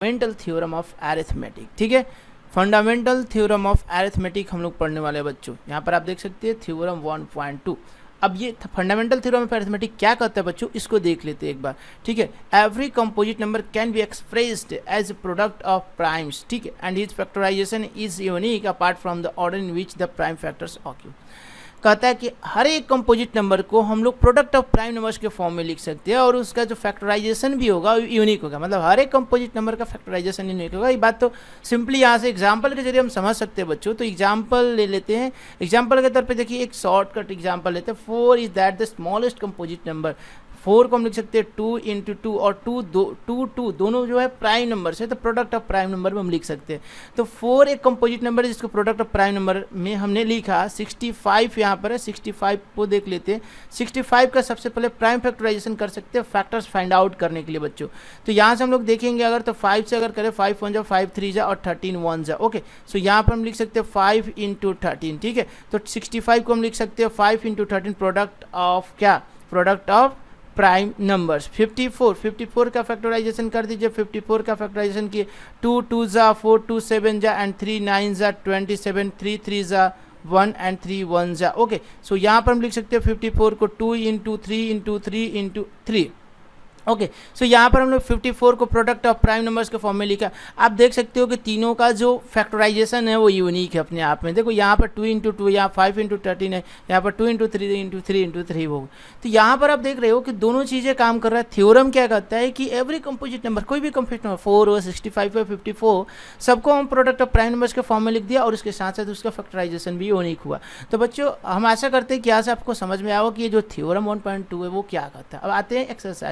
Fundamental theorem of arithmetic. ठीक है, fundamental theorem of arithmetic हम लोग पढ़ने वाले हैं बच्चों। यहाँ पर आप देख सकते हैं थ्योरम 1.2। अब ये फंडामेंटल थ्योरम ऑफ अरिथमेटिक क्या कहता है बच्चों, इसको देख लेते हैं एक बार। ठीक है, every composite number can be expressed as product of primes. ठीक है, and his factorisation is unique apart from the order in which the prime factors occur. कहता है कि हर एक कंपोजिट नंबर को हम लोग प्रोडक्ट ऑफ प्राइम नंबर्स के फॉर्म में लिख सकते हैं और उसका जो फैक्टराइजेशन भी होगा यूनिक होगा। मतलब हर एक कंपोजिट नंबर का फैक्टराइजेशन यूनिक होगा। ये बात तो सिंपली यहाँ से एग्जांपल के जरिए हम समझ सकते हैं बच्चों। तो एग्जांपल ले लेते हैं। एग्जांपल के तौर पे देखिए एक शॉर्टकट एग्जांपल लेते हैं। 4 is that the smallest composite number. 4 को हम लिख सकते हैं 2 इंटू 2 और 2 दोनों जो है प्राइम नंबर से, तो प्रोडक्ट ऑफ प्राइम नंबर में हम लिख सकते हैं। तो 4 एक कंपोजिट नंबर है जिसको प्रोडक्ट ऑफ प्राइम नंबर में हमने लिखा। 65 यहाँ पर है, 65 को देख लेते हैं। 65 का सबसे पहले प्राइम फैक्टराइजेशन कर सकते हैं फैक्टर्स फाइंड आउट करने के लिए बच्चों। तो यहाँ से हम लोग देखेंगे अगर तो 5 से अगर करें 5 1 जा 5 3 जा और 13 1 जा। ओके, सो यहाँ पर हम लिख सकते हैं 5 इंटू 13। ठीक है, तो 65 को हम लिख सकते हैं 5 इंटू 13 प्रोडक्ट ऑफ क्या, प्रोडक्ट ऑफ प्राइम नंबर्स। 54 का फैक्टराइजेशन कर दीजिए। 54 का फैक्टराइजेशन किए 2 2 जा 4 2 7 जा एंड 3 9 जा 27 3 3 जा 1 एंड 3 1 जा। ओके, सो यहाँ पर हम लिख सकते हैं 54 को 2 इंटू 3 इंटू 3 इंटू 3। ओके, सो यहाँ पर हम लोग 54 को प्रोडक्ट ऑफ प्राइम नंबर्स के फॉर्म में लिखा। आप देख सकते हो कि तीनों का जो फैक्टराइजेशन है वो यूनिक है अपने आप में। देखो यहाँ पर 2 इंटू 2, यहाँ 5 इंटू 13 है, यहाँ पर 2 इंटू 3 इंटू 3 इंटू 3 होगा। तो यहाँ पर आप देख रहे हो कि दोनों चीज़ें काम कर रहा है। थ्योरम क्या कहता है कि एवरी कंपोजिट नंबर, कोई भी कंपोजिट नंबर 4 हो 65 हो 54, सबको हम प्रोडक्ट ऑफ प्राइम नंबर्स के फॉर्म में लिख दिया और उसके साथ साथ उसका फैक्टराइजेशन भी यूनिक हुआ। तो बच्चों हम आशा करते हैं कि यहाँ से आपको समझ में आया कि ये जो थ्योरम 1.2 है वो क्या कहता है। अब आते हैं एक्सरसाइज।